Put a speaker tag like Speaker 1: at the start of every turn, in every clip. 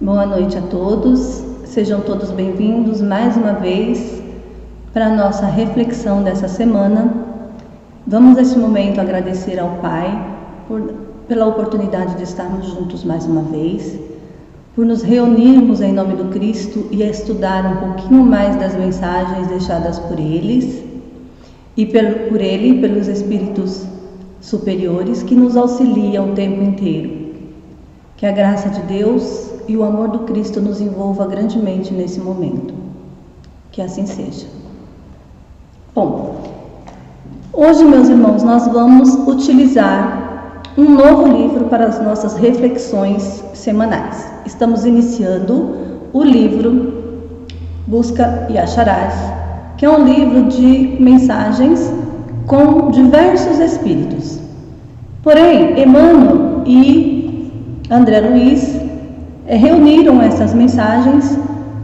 Speaker 1: Boa noite a todos, sejam todos bem-vindos mais uma vez para a nossa reflexão dessa semana. Vamos nesse momento agradecer ao Pai pela oportunidade de estarmos juntos mais uma vez, por nos reunirmos em nome do Cristo e estudar um pouquinho mais das mensagens deixadas por eles e por Ele e pelos Espíritos superiores que nos auxiliam o tempo inteiro. Que a graça de Deus e o amor do Cristo nos envolva grandemente nesse momento. Que assim seja. Bom, hoje, meus irmãos, nós vamos utilizar um novo livro para as nossas reflexões semanais. Estamos iniciando o livro Busca e Acharás, que é um livro de mensagens com diversos espíritos. Porém, Emmanuel e André Luiz reuniram essas mensagens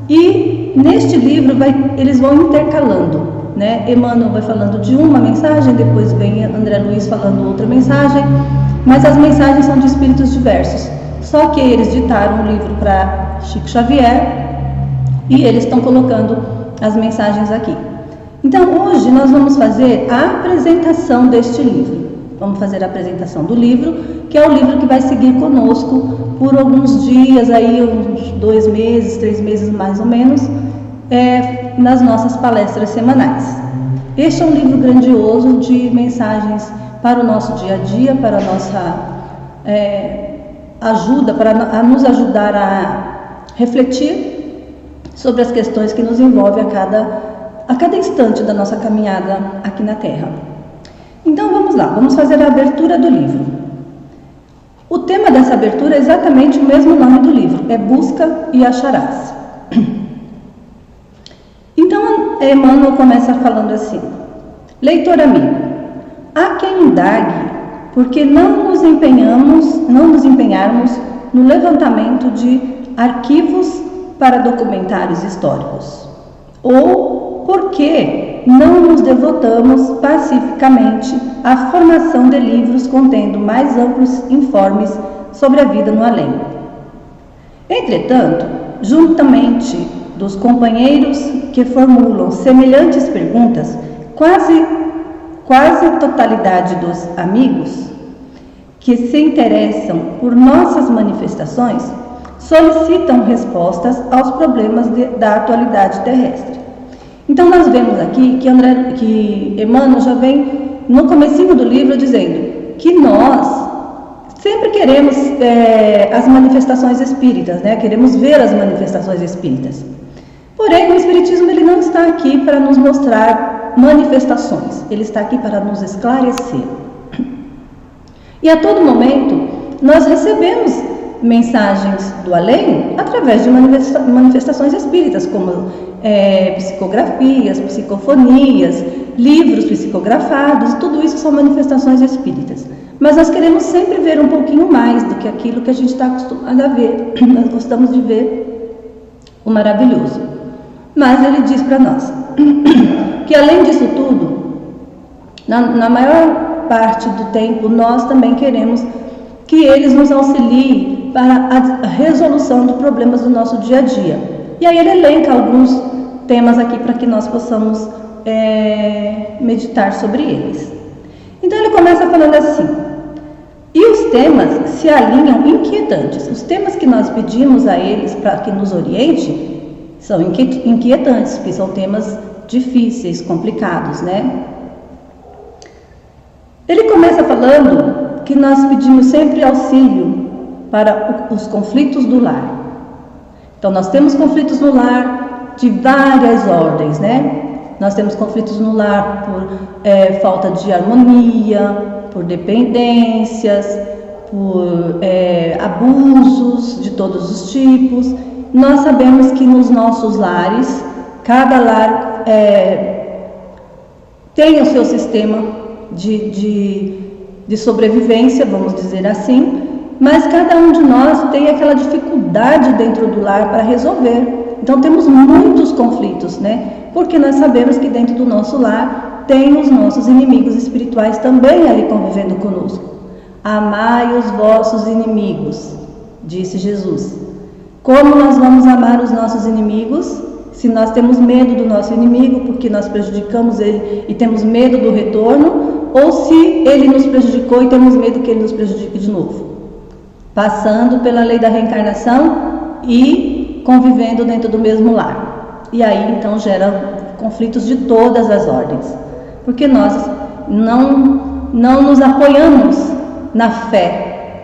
Speaker 1: e neste livro eles vão intercalando, né? Emmanuel vai falando de uma mensagem, depois vem André Luiz falando outra mensagem, mas as mensagens são de espíritos diversos. Só que eles ditaram um livro para Chico Xavier e eles estão colocando as mensagens aqui. Então hoje nós vamos fazer a apresentação deste livro. Vamos fazer a apresentação do livro, que é o livro que vai seguir conosco por alguns dias, aí uns 2 meses, 3 meses mais ou menos, nas nossas palestras semanais. Este é um livro grandioso de mensagens para o nosso dia a dia, para a nossa ajuda, para nos ajudar a refletir sobre as questões que nos envolvem a cada instante da nossa caminhada aqui na Terra. Então vamos lá, vamos fazer a abertura do livro. O tema dessa abertura é exatamente o mesmo nome do livro, é Busca e Acharás. Então Emmanuel começa falando assim: leitor amigo, há quem indague porque não nos empenharmos no levantamento de arquivos para documentários históricos, ou por que não nos devotamos pacificamente à formação de livros contendo mais amplos informes sobre a vida no além. Entretanto, juntamente dos companheiros que formulam semelhantes perguntas, quase a totalidade dos amigos que se interessam por nossas manifestações solicitam respostas aos problemas da atualidade terrestre. Então nós vemos aqui que Emmanuel já vem no comecinho do livro dizendo que nós sempre queremos as manifestações espíritas, né? Queremos ver as manifestações espíritas. Porém, o Espiritismo ele não está aqui para nos mostrar manifestações, ele está aqui para nos esclarecer. E a todo momento nós recebemos mensagens do além através de manifestações espíritas, como psicografias, psicofonias, livros psicografados, tudo isso são manifestações espíritas. Mas nós queremos sempre ver um pouquinho mais do que aquilo que a gente está acostumado a ver. Nós gostamos de ver o maravilhoso. Mas ele diz para nós que além disso tudo, na maior parte do tempo, nós também queremos que eles nos auxiliem para a resolução dos problemas do nosso dia a dia. E aí ele elenca alguns temas aqui para que nós possamos meditar sobre eles. Então ele começa falando assim: e os temas se alinham inquietantes. Os temas que nós pedimos a eles para que nos oriente são inquietantes, porque são temas difíceis, complicados, né? Ele começa falando que nós pedimos sempre auxílio para os conflitos do lar. Então nós temos conflitos no lar de várias ordens, né? Nós temos conflitos no lar por falta de harmonia, por dependências, por abusos de todos os tipos. Nós sabemos que nos nossos lares, cada lar tem o seu sistema de sobrevivência, vamos dizer assim, mas cada um de nós tem aquela dificuldade dentro do lar para resolver. Então temos muitos conflitos, né? Porque nós sabemos que dentro do nosso lar tem os nossos inimigos espirituais também ali convivendo conosco. Amai os vossos inimigos, disse Jesus. Como nós vamos amar os nossos inimigos? Se nós temos medo do nosso inimigo porque nós prejudicamos ele e temos medo do retorno, ou se ele nos prejudicou e temos medo que ele nos prejudique de novo. Passando pela lei da reencarnação e convivendo dentro do mesmo lar. E aí então gera conflitos de todas as ordens, porque nós não nos apoiamos na fé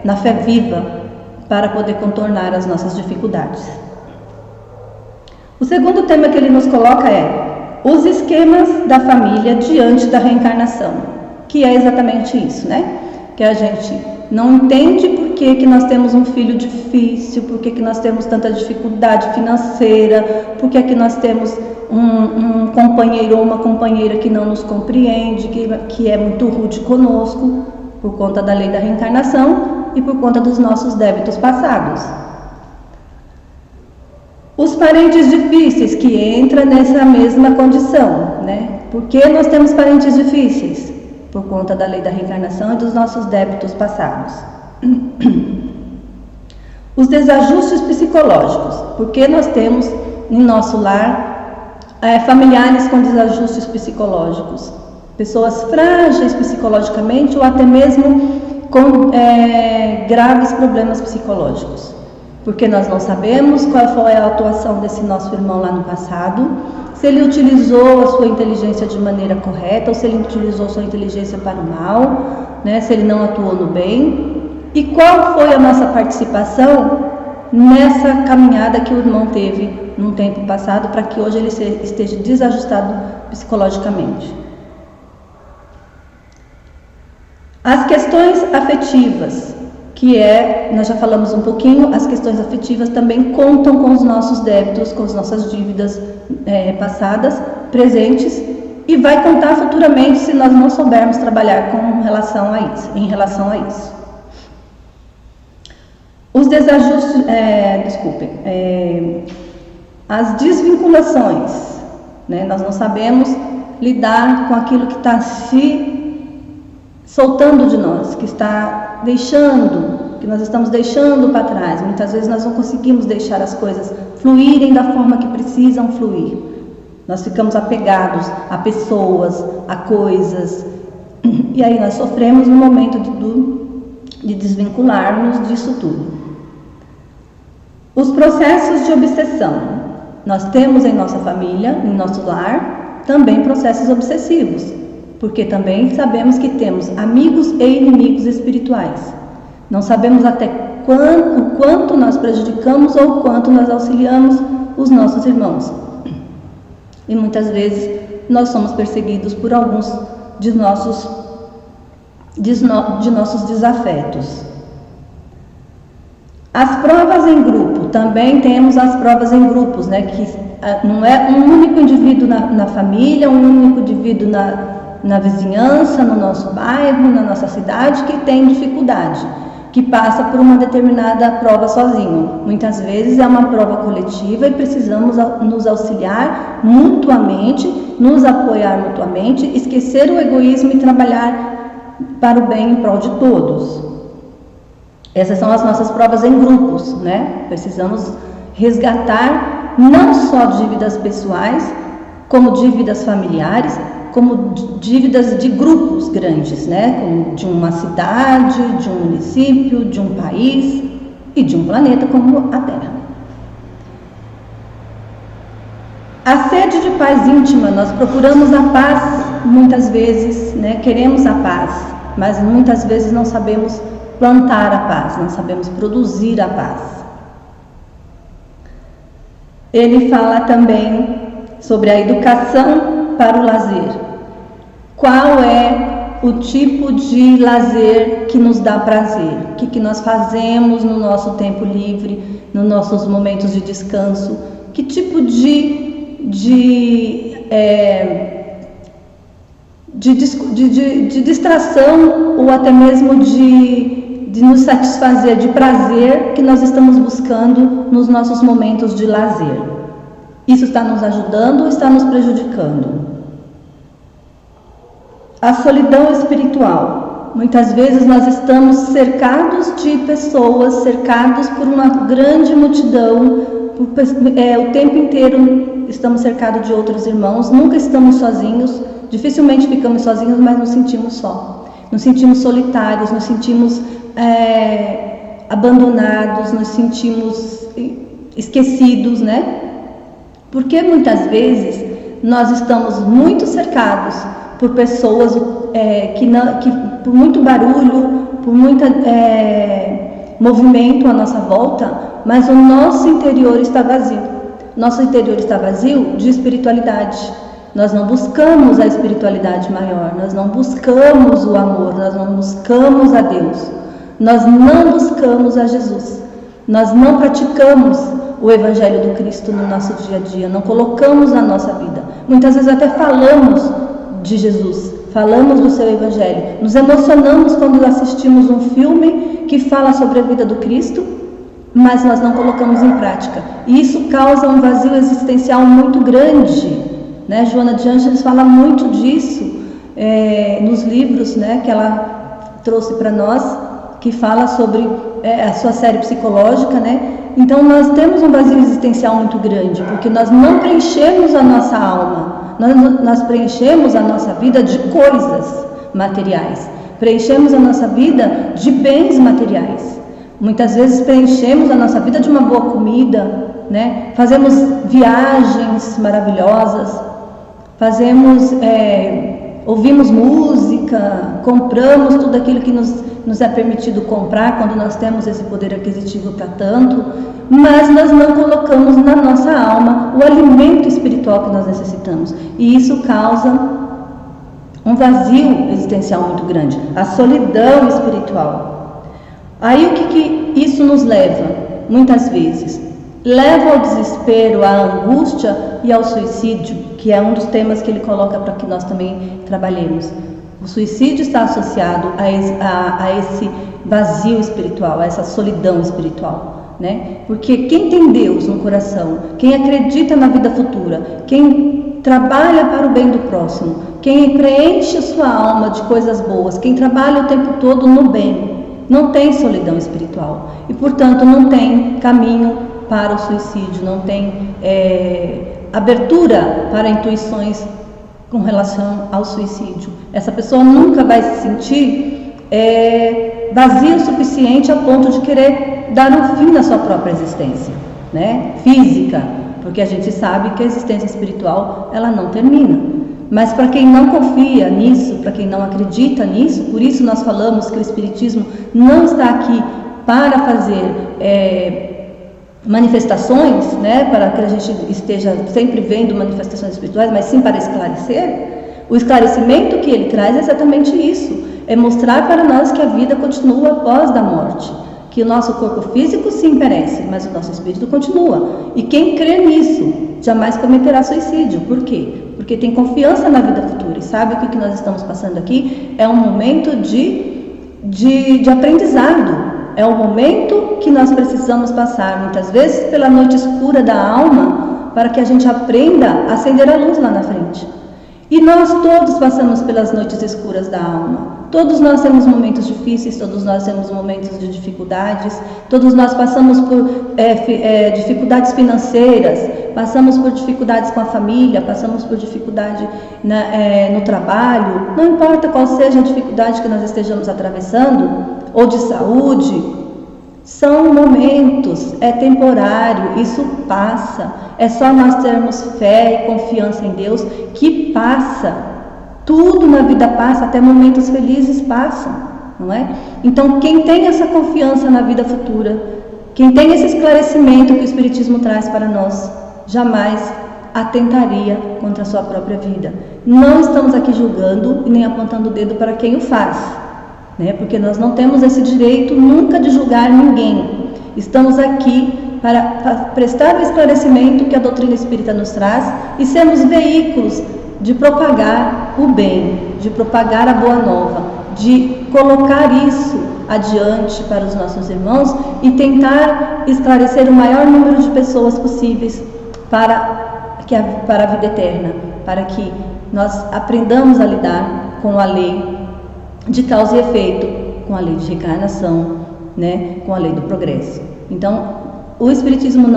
Speaker 1: viva para poder contornar as nossas dificuldades. O segundo tema que ele nos coloca é os esquemas da família diante da reencarnação, que é exatamente isso, né? Que a gente não entende por que nós temos um filho difícil, por que nós temos tanta dificuldade financeira, por que nós temos um companheiro ou uma companheira que não nos compreende, que é muito rude conosco, por conta da lei da reencarnação e por conta dos nossos débitos passados. Os parentes difíceis, que entram nessa mesma condição, né? Por que nós temos parentes difíceis? Por conta da lei da reencarnação e dos nossos débitos passados. Os desajustes psicológicos, porque nós temos em nosso lar familiares com desajustes psicológicos, pessoas frágeis psicologicamente ou até mesmo com graves problemas psicológicos, porque nós não sabemos qual foi a atuação desse nosso irmão lá no passado, se ele utilizou a sua inteligência de maneira correta ou se ele utilizou a sua inteligência para o mal, né? Se ele não atuou no bem, e qual foi a nossa participação nessa caminhada que o irmão teve num tempo passado para que hoje ele esteja desajustado psicologicamente. As questões afetivas, nós já falamos um pouquinho, as questões afetivas também contam com os nossos débitos, com as nossas dívidas passadas, presentes, e vai contar futuramente se nós não soubermos trabalhar em relação a isso. Os desajustes, as desvinculações, né? Nós não sabemos lidar com aquilo que está se soltando de nós, que nós estamos deixando para trás. Muitas vezes nós não conseguimos deixar as coisas fluírem da forma que precisam fluir. Nós ficamos apegados a pessoas, a coisas, e aí nós sofremos no momento de desvincularmos disso tudo. Os processos de obsessão. Nós temos em nossa família, em nosso lar, também processos obsessivos, porque também sabemos que temos amigos e inimigos espirituais. Não sabemos até o quanto nós prejudicamos ou o quanto nós auxiliamos os nossos irmãos. E muitas vezes nós somos perseguidos por alguns de nossos desafetos. As provas em grupo, também temos as provas em grupos, né? Que não é um único indivíduo na família, um único indivíduo na vizinhança, no nosso bairro, na nossa cidade, que tem dificuldade, que passa por uma determinada prova sozinho. Muitas vezes é uma prova coletiva e precisamos nos auxiliar mutuamente, nos apoiar mutuamente, esquecer o egoísmo e trabalhar para o bem em prol de todos. Essas são as nossas provas em grupos, né? Precisamos resgatar não só dívidas pessoais, como dívidas familiares, como dívidas de grupos grandes, né? Como de uma cidade, de um município, de um país e de um planeta como a Terra. A sede de paz íntima, nós procuramos a paz muitas vezes, né? Queremos a paz, mas muitas vezes não sabemos plantar a paz, não sabemos produzir a paz. Ele fala também sobre a educação para o lazer. Qual é o tipo de lazer que nos dá prazer? O que nós fazemos no nosso tempo livre, nos nossos momentos de descanso? Que tipo de distração ou até mesmo de nos satisfazer, de prazer que nós estamos buscando nos nossos momentos de lazer? Isso está nos ajudando ou está nos prejudicando? A solidão espiritual. Muitas vezes nós estamos cercados de pessoas, cercados por uma grande multidão, o tempo inteiro estamos cercados de outros irmãos, nunca estamos sozinhos, dificilmente ficamos sozinhos, mas nos sentimos só. Nos sentimos solitários, nos sentimos abandonados, nos sentimos esquecidos, né? Porque muitas vezes nós estamos muito cercados por pessoas que por muito barulho, por muito movimento à nossa volta, mas o nosso interior está vazio. Nosso interior está vazio de espiritualidade. Nós não buscamos a espiritualidade maior, nós não buscamos o amor, nós não buscamos a Deus, nós não buscamos a Jesus, nós não praticamos o Evangelho do Cristo no nosso dia a dia, não colocamos na nossa vida. Muitas vezes até falamos de Jesus, falamos do seu Evangelho, nos emocionamos quando assistimos um filme que fala sobre a vida do Cristo, mas nós não colocamos em prática. E isso causa um vazio existencial muito grande. Joana de Ângeles fala muito disso nos livros, que ela trouxe para nós, que fala sobre a sua série psicológica, Então nós temos um vazio existencial muito grande, porque nós não preenchemos a nossa alma, nós preenchemos a nossa vida de coisas materiais, preenchemos a nossa vida de bens materiais. Muitas vezes preenchemos a nossa vida de uma boa comida, Fazemos viagens maravilhosas, ouvimos música, compramos tudo aquilo que nos é permitido comprar quando nós temos esse poder aquisitivo para tanto, mas nós não colocamos na nossa alma o alimento espiritual que nós necessitamos, e isso causa um vazio existencial muito grande, a solidão espiritual. Aí o que isso nos leva? Muitas vezes leva ao desespero, à angústia e ao suicídio, que é um dos temas que ele coloca para que nós também trabalhemos. O suicídio está associado a esse vazio espiritual, a essa solidão espiritual, Porque quem tem Deus no coração, quem acredita na vida futura, quem trabalha para o bem do próximo, quem preenche a sua alma de coisas boas, quem trabalha o tempo todo no bem, não tem solidão espiritual e, portanto, não tem caminho para o suicídio, não tem abertura para intuições com relação ao suicídio. Essa pessoa nunca vai se sentir vazia o suficiente a ponto de querer dar um fim na sua própria existência, física, porque a gente sabe que a existência espiritual ela não termina. Mas para quem não confia nisso, para quem não acredita nisso, por isso nós falamos que o Espiritismo não está aqui para fazer manifestações, para que a gente esteja sempre vendo manifestações espirituais, mas sim para esclarecer. O esclarecimento que ele traz é exatamente isso, é mostrar para nós que a vida continua após da morte, que o nosso corpo físico sim perece, mas o nosso espírito continua, e quem crê nisso jamais cometerá suicídio. Por quê? Porque tem confiança na vida futura e sabe que o que nós estamos passando aqui é um momento de aprendizado. É um momento que nós precisamos passar, muitas vezes, pela noite escura da alma, para que a gente aprenda a acender a luz lá na frente. E nós todos passamos pelas noites escuras da alma. Todos nós temos momentos difíceis, todos nós temos momentos de dificuldades, todos nós passamos por dificuldades financeiras, passamos por dificuldades com a família, passamos por dificuldade no trabalho, não importa qual seja a dificuldade que nós estejamos atravessando, ou de saúde, são momentos, é temporário, isso passa, é só nós termos fé e confiança em Deus que passa, tudo na vida passa, até momentos felizes passam, não é? Então quem tem essa confiança na vida futura, quem tem esse esclarecimento que o Espiritismo traz para nós, jamais atentaria contra a sua própria vida. Não estamos aqui julgando e nem apontando o dedo para quem o faz, porque nós não temos esse direito nunca de julgar ninguém. Estamos aqui para prestar o esclarecimento que a doutrina espírita nos traz e sermos veículos de propagar o bem, de propagar a boa nova, de colocar isso adiante para os nossos irmãos e tentar esclarecer o maior número de pessoas possíveis para a vida eterna, para que nós aprendamos a lidar com a lei de causa e efeito, com a lei de reencarnação, né, com a lei do progresso. Então, o Espiritismo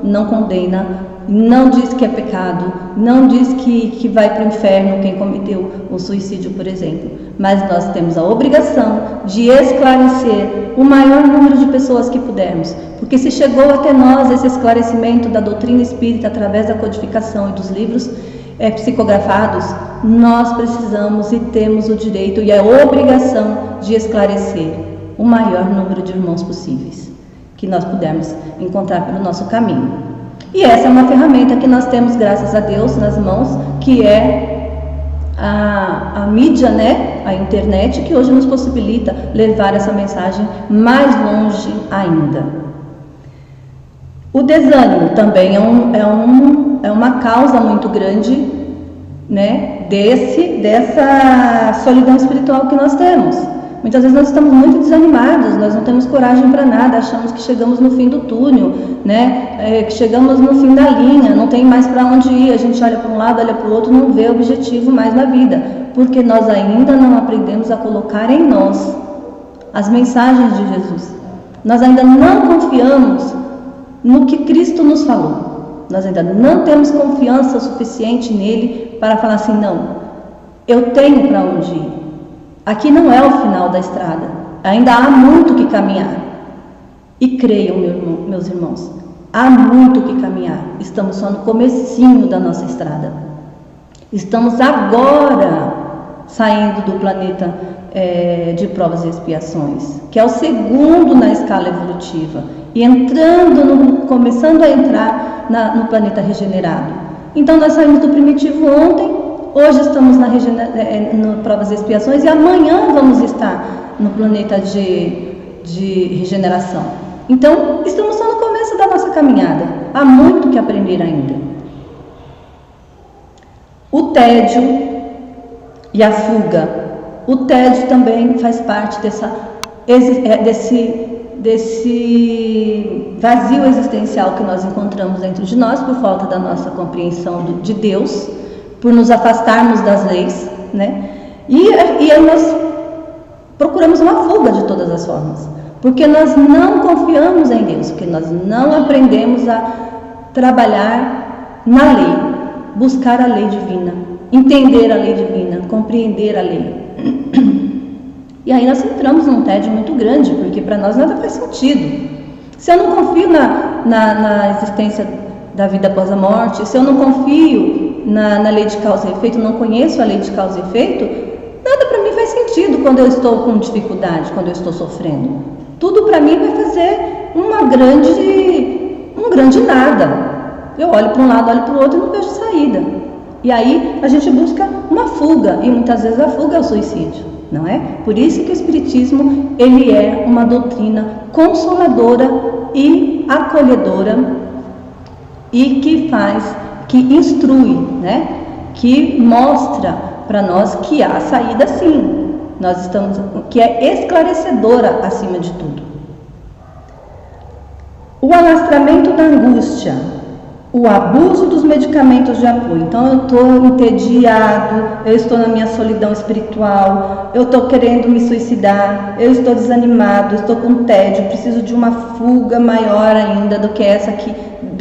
Speaker 1: não condena, não diz que é pecado, não diz que vai para o inferno quem cometeu o suicídio, por exemplo. Mas nós temos a obrigação de esclarecer o maior número de pessoas que pudermos. Porque se chegou até nós esse esclarecimento da doutrina espírita através da codificação e dos livros psicografados, nós precisamos e temos o direito e a obrigação de esclarecer o maior número de irmãos possíveis que nós pudermos encontrar pelo nosso caminho. E essa é uma ferramenta que nós temos, graças a Deus, nas mãos, que é a mídia, né? A internet, que hoje nos possibilita levar essa mensagem mais longe ainda. O desânimo também é uma causa muito grande, né? Dessa solidão espiritual que nós temos. Muitas vezes nós estamos muito desanimados, nós não temos coragem para nada, achamos que chegamos no fim do túnel, né? Que chegamos no fim da linha, não tem mais para onde ir, a gente olha para um lado, olha para o outro, não vê objetivo mais na vida, porque nós ainda não aprendemos a colocar em nós as mensagens de Jesus. Nós ainda não confiamos no que Cristo nos falou, nós ainda não temos confiança suficiente nele para falar assim, não, eu tenho para onde ir. Aqui não é o final da estrada, ainda há muito que caminhar. E creiam, meus irmãos, há muito que caminhar. Estamos só no comecinho da nossa estrada. Estamos agora saindo do planeta de provas e expiações, que é o segundo na escala evolutiva, e começando a entrar no planeta regenerado. Então nós saímos do primitivo ontem. Hoje estamos no provas e expiações e amanhã vamos estar no planeta de regeneração. Então, estamos só no começo da nossa caminhada. Há muito que aprender ainda. O tédio e a fuga. O tédio também faz parte desse vazio existencial que nós encontramos dentro de nós por falta da nossa compreensão de Deus, por nos afastarmos das leis, né? E aí nós procuramos uma fuga de todas as formas, porque nós não confiamos em Deus, porque nós não aprendemos a trabalhar na lei, buscar a lei divina, entender a lei divina, compreender a lei. E aí nós entramos num tédio muito grande, porque para nós nada faz sentido. Se eu não confio na existência da vida após a morte, se eu não confio na lei de causa e efeito, não conheço a lei de causa e efeito, nada para mim faz sentido quando eu estou com dificuldade, quando eu estou sofrendo. Tudo para mim vai fazer um grande nada. Eu olho para um lado, olho para o outro e não vejo saída. E aí a gente busca uma fuga, e muitas vezes a fuga é o suicídio, não é? Por isso que o Espiritismo, ele é uma doutrina consoladora e acolhedora, e que instrui, né? Que mostra para nós que há saída sim, que é esclarecedora acima de tudo. O alastramento da angústia, o abuso dos medicamentos de apoio. Então eu estou entediado, eu estou na minha solidão espiritual, eu estou querendo me suicidar, eu estou desanimado, eu estou com tédio, preciso de uma fuga maior ainda do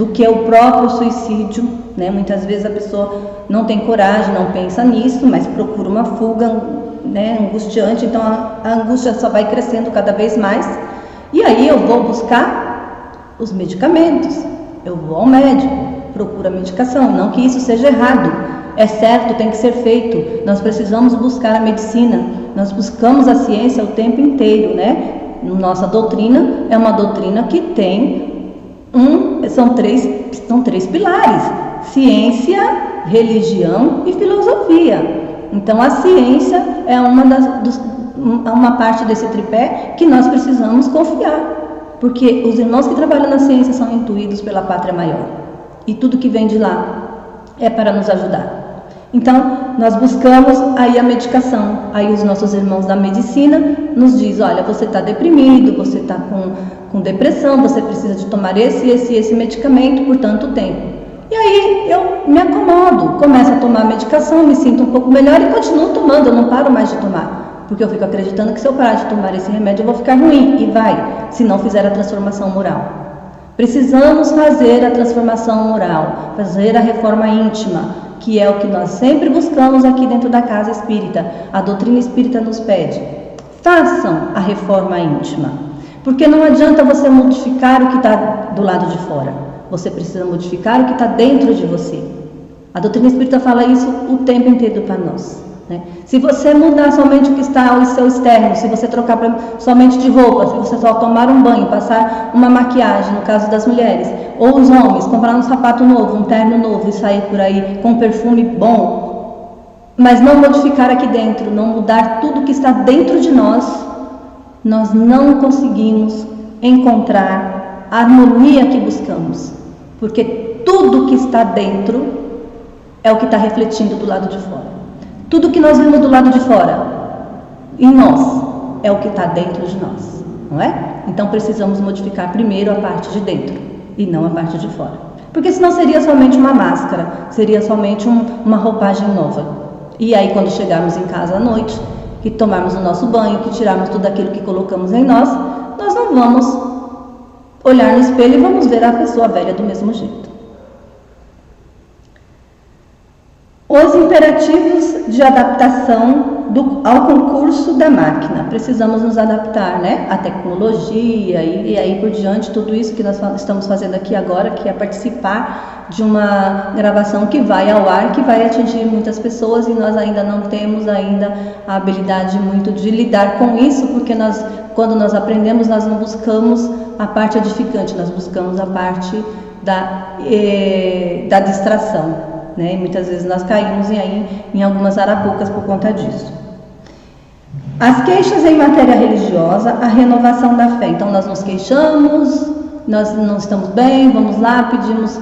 Speaker 1: que o próprio suicídio, né? Muitas vezes a pessoa não tem coragem, não pensa nisso, mas procura uma fuga, né, angustiante, então a angústia só vai crescendo cada vez mais, e aí eu vou buscar os medicamentos, eu vou ao médico, procuro a medicação, não que isso seja errado, é certo, tem que ser feito, nós precisamos buscar a medicina, nós buscamos a ciência o tempo inteiro, né? Nossa doutrina é uma doutrina que tem são três pilares: ciência, religião e filosofia. Então a ciência é uma parte desse tripé que nós precisamos confiar, porque os irmãos que trabalham na ciência são intuídos pela pátria maior, e tudo que vem de lá é para nos ajudar. Então nós buscamos aí a medicação, aí os nossos irmãos da medicina nos dizem: olha, você está deprimido, você está com depressão, você precisa de tomar esse medicamento por tanto tempo. E aí eu me acomodo, começo a tomar a medicação, me sinto um pouco melhor e continuo tomando, eu não paro mais de tomar. porque eu fico acreditando que se eu parar de tomar esse remédio eu vou ficar ruim, e vai, se não fizer a transformação moral. Precisamos fazer a transformação moral, fazer a reforma íntima, que é o que nós sempre buscamos aqui dentro da casa espírita. A doutrina espírita nos pede: façam a reforma íntima, porque não adianta você modificar o que está do lado de fora, você precisa modificar o que está dentro de você. A doutrina espírita fala isso o tempo inteiro para nós, né? Se você mudar somente o que está ao seu externo, se você trocar somente de roupa, se você só tomar um banho, passar uma maquiagem, no caso das mulheres, ou os homens, comprar um sapato novo, um terno novo e sair por aí com um perfume bom, mas não modificar aqui dentro, não mudar tudo que está dentro de nós, nós não conseguimos encontrar a harmonia que buscamos, porque tudo que está dentro é o que está refletindo do lado de fora. Tudo que nós vemos do lado de fora, em nós, é o que está dentro de nós, não é? Então precisamos modificar primeiro a parte de dentro e não a parte de fora. Porque senão seria somente uma máscara, seria somente uma roupagem nova. E aí quando chegarmos em casa à noite, que tomarmos o nosso banho, que tirarmos tudo aquilo que colocamos em nós, nós não vamos olhar no espelho e vamos ver a pessoa velha do mesmo jeito. Os imperativos de adaptação ao concurso da máquina. Precisamos nos adaptar, né? A tecnologia e aí por diante, tudo isso que nós estamos fazendo aqui agora, que é participar de uma gravação que vai ao ar, que vai atingir muitas pessoas, e nós ainda não temos ainda a habilidade muito de lidar com isso, porque quando nós aprendemos, nós não buscamos a parte edificante, nós buscamos a parte da distração. Né? E muitas vezes nós caímos em algumas arapucas por conta disso. As queixas em matéria religiosa, a renovação da fé. Então nós nos queixamos, nós não estamos bem, vamos lá, pedimos,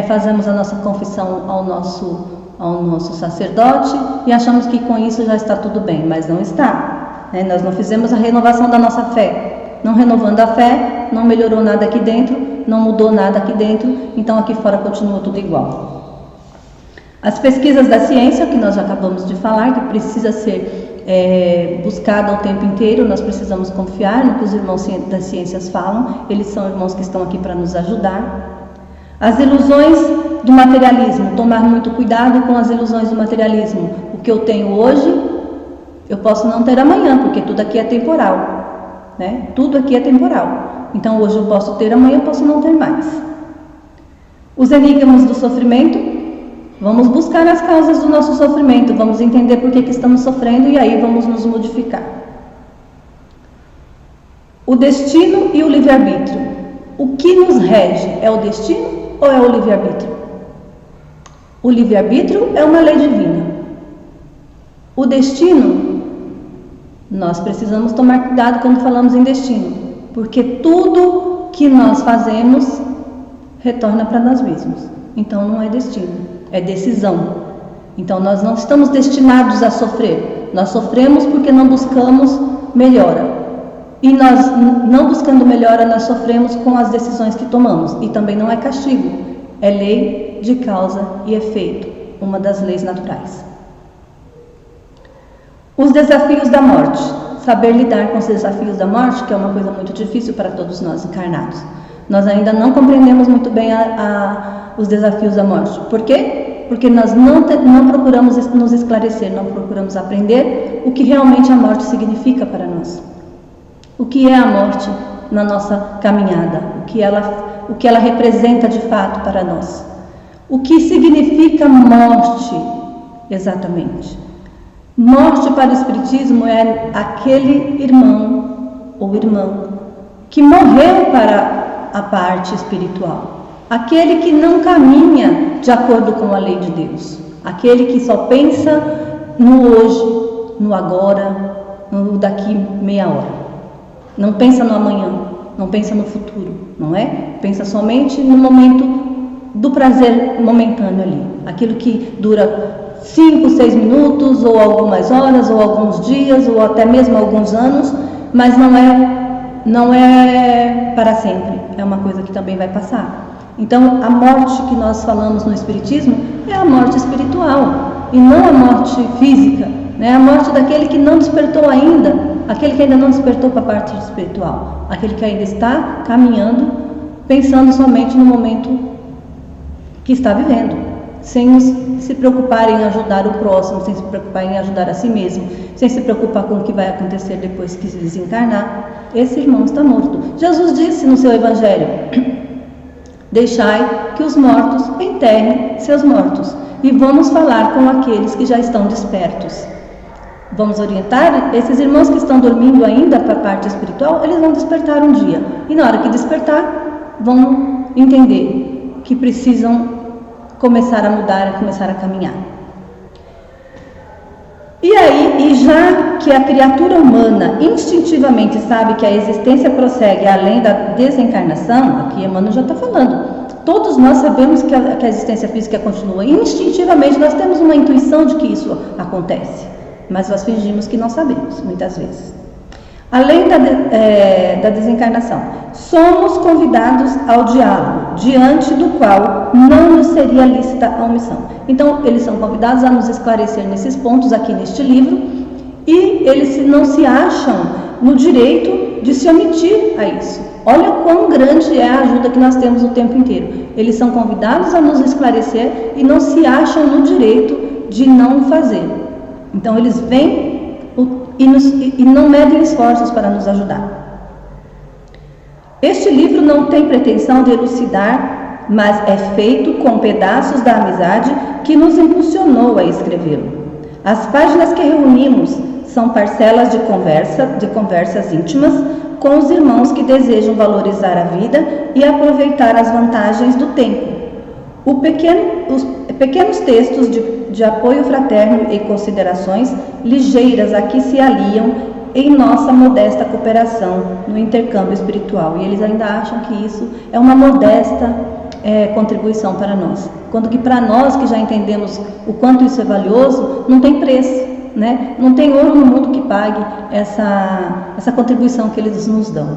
Speaker 1: fazemos a nossa confissão ao nosso sacerdote e achamos que com isso já está tudo bem, mas não está. Né? Nós não fizemos a renovação da nossa fé. Não renovando a fé, não melhorou nada aqui dentro, não mudou nada aqui dentro, então aqui fora continua tudo igual. As pesquisas da ciência, que nós já acabamos de falar, que precisa ser buscada o tempo inteiro, nós precisamos confiar no que os irmãos das ciências falam, eles são irmãos que estão aqui para nos ajudar. As ilusões do materialismo, tomar muito cuidado com as ilusões do materialismo. O que eu tenho hoje, eu posso não ter amanhã, porque tudo aqui é temporal, né? Tudo aqui é temporal. Então hoje eu posso ter, amanhã eu posso não ter mais. Os enigmas do sofrimento. Vamos buscar as causas do nosso sofrimento, vamos entender por que estamos sofrendo e aí vamos nos modificar. O destino e o livre-arbítrio. O que nos rege é o destino ou é o livre-arbítrio? O livre-arbítrio é uma lei divina. O destino, nós precisamos tomar cuidado quando falamos em destino, porque tudo que nós fazemos retorna para nós mesmos. Então não é destino. É decisão. Então nós não estamos destinados a sofrer. Nós sofremos porque não buscamos melhora. E nós, não buscando melhora, nós sofremos com as decisões que tomamos. E também não é castigo. É lei de causa e efeito. Uma das leis naturais. Os desafios da morte. Saber lidar com os desafios da morte, que é uma coisa muito difícil para todos nós encarnados. Nós ainda não compreendemos muito bem os desafios da morte. Por quê? Porque nós não procuramos nos esclarecer, não procuramos aprender o que realmente a morte significa para nós. O que é a morte na nossa caminhada? O que ela representa de fato para nós? O que significa morte exatamente? Morte para o Espiritismo é aquele irmão ou irmã que morreu para a parte espiritual. Aquele que não caminha de acordo com a lei de Deus. Aquele que só pensa no hoje, no agora, no daqui meia hora. Não pensa no amanhã, não pensa no futuro, não é? Pensa somente no momento do prazer momentâneo ali. Aquilo que dura 5, 6 minutos, ou algumas horas, ou alguns dias, ou até mesmo alguns anos, mas não é para sempre. É uma coisa que também vai passar. Então, a morte que nós falamos no Espiritismo é a morte espiritual e não a morte física, né? A morte daquele que não despertou ainda, aquele que ainda não despertou para a parte espiritual, aquele que ainda está caminhando, pensando somente no momento que está vivendo, sem se preocupar em ajudar o próximo, sem se preocupar em ajudar a si mesmo, sem se preocupar com o que vai acontecer depois que se desencarnar. Esse irmão está morto. Jesus disse no seu evangelho: deixai que os mortos enterrem seus mortos, e vamos falar com aqueles que já estão despertos. Vamos orientar esses irmãos que estão dormindo ainda para a parte espiritual. Eles vão despertar um dia, e na hora que despertar, vão entender que precisam começar a mudar, começar a caminhar. E aí, já que a criatura humana instintivamente sabe que a existência prossegue além da desencarnação, aqui Emmanuel já está falando, todos nós sabemos que a existência física continua. Instintivamente nós temos uma intuição de que isso acontece, mas nós fingimos que não sabemos, muitas vezes. Além da desencarnação, somos convidados ao diálogo, diante do qual não nos seria lícita a omissão. Então, eles são convidados a nos esclarecer nesses pontos aqui neste livro, e eles não se acham no direito de se omitir a isso. Olha quão grande é a ajuda que nós temos o tempo inteiro. Eles são convidados a nos esclarecer e não se acham no direito de não fazer. Então, eles vêm e não medem esforços para nos ajudar. Este livro não tem pretensão de elucidar, mas é feito com pedaços da amizade que nos impulsionou a escrevê-lo. As páginas que reunimos são parcelas de conversas íntimas com os irmãos que desejam valorizar a vida e aproveitar as vantagens do tempo. Os pequenos textos de apoio fraterno e considerações ligeiras a que se aliam em nossa modesta cooperação no intercâmbio espiritual. E eles ainda acham que isso é uma modesta contribuição para nós, quando que para nós que já entendemos o quanto isso é valioso, não tem preço, né? Não tem ouro no mundo que pague essa contribuição que eles nos dão.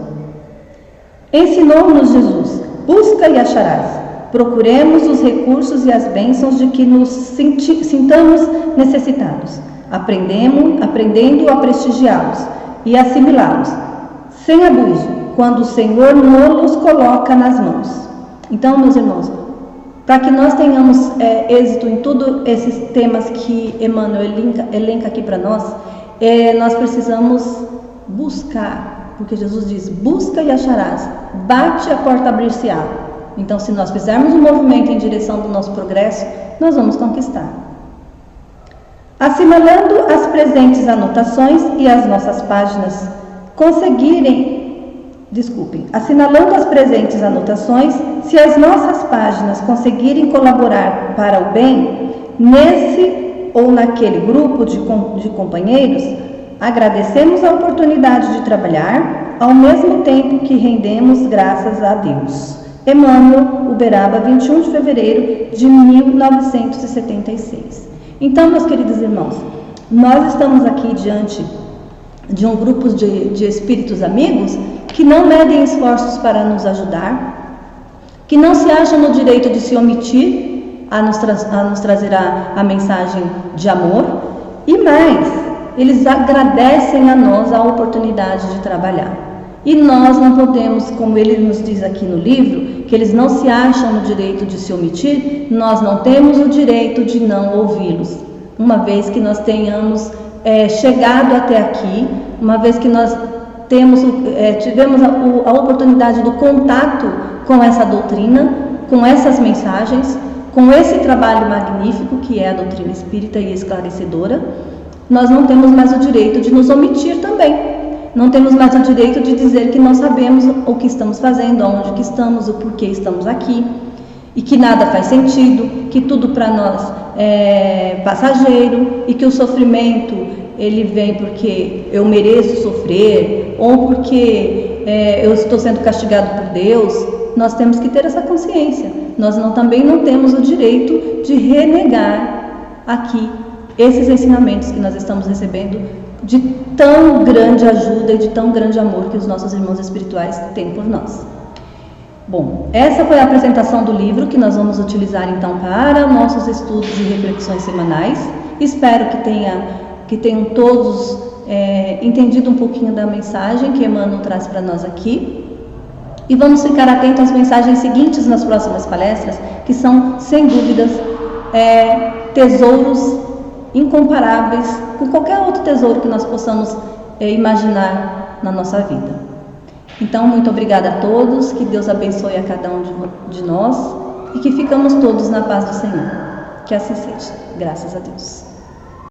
Speaker 1: Ensinou-nos Jesus: busca e acharás. Procuremos os recursos e as bênçãos de que nos sintamos necessitados, aprendendo a prestigiá-los e assimilá-los, sem abuso, quando o Senhor nos coloca nas mãos. Então, meus irmãos, para que nós tenhamos êxito em todos esses temas que Emmanuel elenca aqui para nós, nós precisamos buscar, porque Jesus diz: busca e acharás, bate, a porta abrir-se-á. Então, se nós fizermos um movimento em direção do nosso progresso, nós vamos conquistar. Assinalando as presentes anotações e as nossas páginas assinalando as presentes anotações, se as nossas páginas conseguirem colaborar para o bem, nesse ou naquele grupo de companheiros, agradecemos a oportunidade de trabalhar, ao mesmo tempo que rendemos graças a Deus. Emmanuel, Uberaba, 21 de fevereiro de 1976. Então, meus queridos irmãos, nós estamos aqui diante de um grupo de espíritos amigos que não medem esforços para nos ajudar, que não se acham no direito de se omitir a nos trazer a mensagem de amor, e mais, eles agradecem a nós a oportunidade de trabalhar. E nós não podemos, como ele nos diz aqui no livro, que eles não se acham no direito de se omitir, nós não temos o direito de não ouvi-los. Uma vez que nós tenhamos chegado até aqui, uma vez que nós tivemos a oportunidade do contato com essa doutrina, com essas mensagens, com esse trabalho magnífico que é a doutrina espírita e esclarecedora, nós não temos mais o direito de nos omitir também. Não temos mais o direito de dizer que não sabemos o que estamos fazendo, aonde que estamos, o porquê estamos aqui, e que nada faz sentido, que tudo para nós é passageiro, e que o sofrimento ele vem porque eu mereço sofrer, ou porque eu estou sendo castigado por Deus. Nós temos que ter essa consciência. Nós também não temos o direito de renegar aqui esses ensinamentos que nós estamos recebendo de tão grande ajuda e de tão grande amor que os nossos irmãos espirituais têm por nós. Bom, essa foi a apresentação do livro que nós vamos utilizar então para nossos estudos e reflexões semanais. Espero que tenha que tenham todos entendido um pouquinho da mensagem que Emmanuel traz para nós aqui. E vamos ficar atentos às mensagens seguintes nas próximas palestras, que são, sem dúvidas, tesouros incomparáveis com qualquer outro tesouro que nós possamos imaginar na nossa vida. Então, muito obrigada a todos, que Deus abençoe a cada um de nós e que ficamos todos na paz do Senhor. Que assim seja. Graças a Deus.